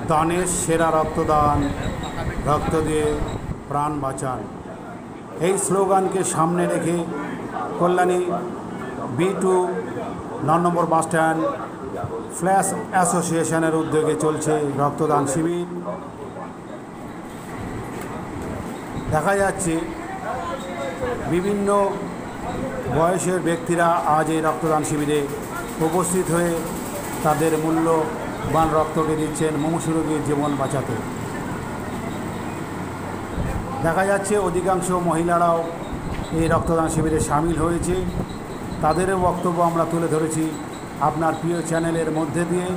দানের সেরা রক্তদান, রক্ত দিয়ে প্রাণ বাঁচান। এই স্লোগানকে সামনে রেখে কল্যাণী B2 9 নম্বর বাসস্ট্যান্ড ফ্ল্যাশ অ্যাসোসিয়েশনের উদ্যোগে চলছে রক্তদান শিবির। দেখা যাচ্ছে বিভিন্ন বয়সের ব্যক্তিরা আজ এই রক্তদান শিবিরে উপস্থিত হয়ে তাদের মূল্যবান রক্তকে দিচ্ছেন মুমূর্ষু রোগীর জীবন বাঁচাতে। দেখা যাচ্ছে অধিকাংশ মহিলারাও এই রক্তদান শিবিরে সামিল হয়েছে। তাদেরও বক্তব্য আমরা তুলে ধরেছি আপনার প্রিয় চ্যানেলের মধ্যে দিয়ে।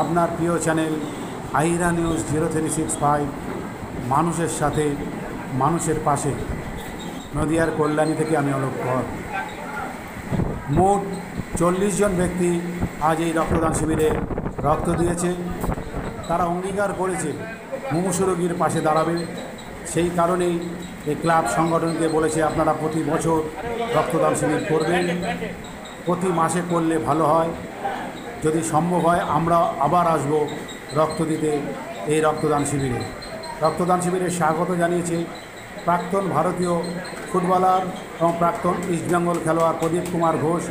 আপনার প্রিয় চ্যানেল আহিরা নিউজ 0365, মানুষের সাথে মানুষের পাশে, নদিয়ার কল্যাণী থেকে আমি অলোক কর। মোট 40 জন ব্যক্তি আজ এই রক্তদান শিবিরে রক্ত দিয়েছে। তারা অঙ্গীকার করেছে মুমূর্ষু রোগীর পাশে দাঁড়াবে। সেই কারণেই এই ক্লাব সংগঠনকে বলেছে আপনারা প্রতি বছর রক্তদান শিবির করবেন, প্রতি মাসে করলে ভালো হয়। যদি সম্ভব হয় আমরা আবার আসব রক্ত দিতে এই রক্তদান শিবিরে। রক্তদান শিবিরে স্বাগত জানিয়েছে প্রাক্তন ভারতীয় ফুটবলার এবং প্রাক্তন ইস্টবেঙ্গল খেলোয়াড় প্রদীপ কুমার ঘোষ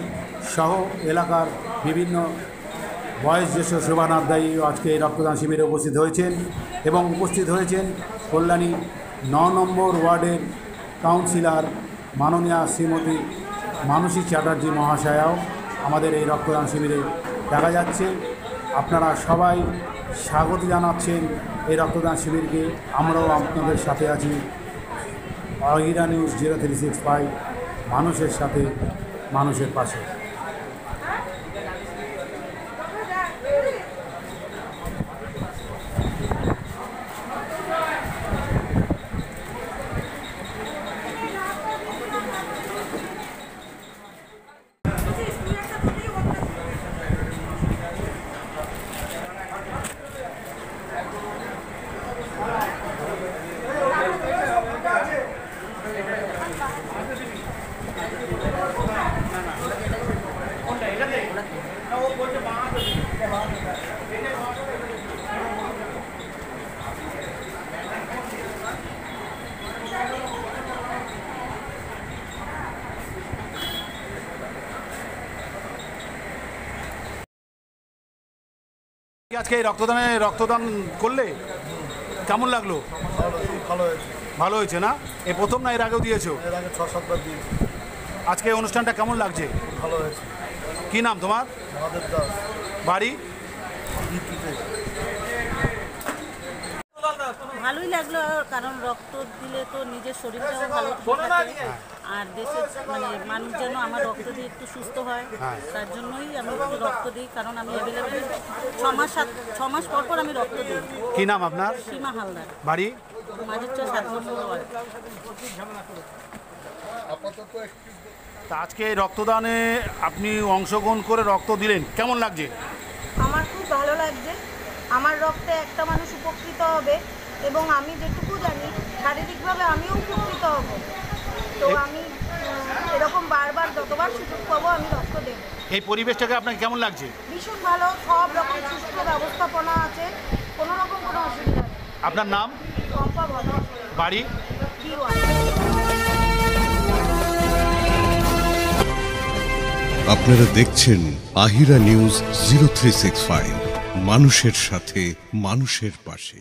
সহ এলাকার বিভিন্ন বয়োজ্যেষ্ঠ শুভানুধ্যায়ীও আজকে এই রক্তদান শিবিরে উপস্থিত হয়েছেন এবং উপস্থিত হয়েছেন কল্যাণী 9 নম্বর ওয়ার্ডের কাউন্সিলর মাননীয়া শ্রীমতী মানসী চ্যাটার্জি মহাশয়াও আমাদের এই রক্তদান শিবিরে দেখা যাচ্ছে। আপনারা সবাই স্বাগত জানাচ্ছেন এই রক্তদান শিবিরকে। আমরাও আপনাদের সাথে আছি। আহিরা নিউজ 0365, মানুষের সাথে মানুষের পাশে। আজকে এই রক্তদান করলে কেমন লাগলো? ভালো হয়েছে না? এই প্রথম না এর আগেও দিয়েছো? এর আগে 6-7 বার দিয়েছি। আজকে অনুষ্ঠানটা কেমন লাগছে? ভালো হয়েছে। কি নাম তোমার? মহাদেব দাস। বাড়ি? ভালোই লাগলো, কারণ রক্ত দিলে তো নিজের শরীরটাও ভালো থাকে আর দেশের মানুষ যেন আমার রক্ত দিয়ে একটু সুস্থ হয়, তার জন্যই আমি একটু রক্ত দিই। কারণ আমি অ্যাভেলেবেল 6 মাস পর আমি রক্ত দিই। কি নাম আপনার? সীমা হালদার। বাড়ি? মাঝেরচর 7 নম্বর ওয়ার্ড। তা আজকে রক্তদানে আপনি অংশগ্রহণ করে রক্ত দিলেন, কেমন লাগছে? আমার খুব ভালো লাগছে। আমার রক্তে একটা মানুষ উপকৃত হবে এবং আমি যেটুকু জানি শারীরিকভাবে আমিও উপকৃত হব। তো আমি এরকম বারবার যতবার সুযোগ পাবো আমি রক্ত দেব। এই পরিবেশটাকে আপনাকে কেমন লাগছে? ভীষণ ভালো, সব রকম সুস্থ ব্যবস্থাপনা আছে, কোনো রকম কোনো অসুবিধা নেই। আপনার নাম? কম্পা ভালো। বাড়ি? আপনারা দেখছেন আহিরা নিউজ 0365, মানুষের সাথে মানুষের পাশে।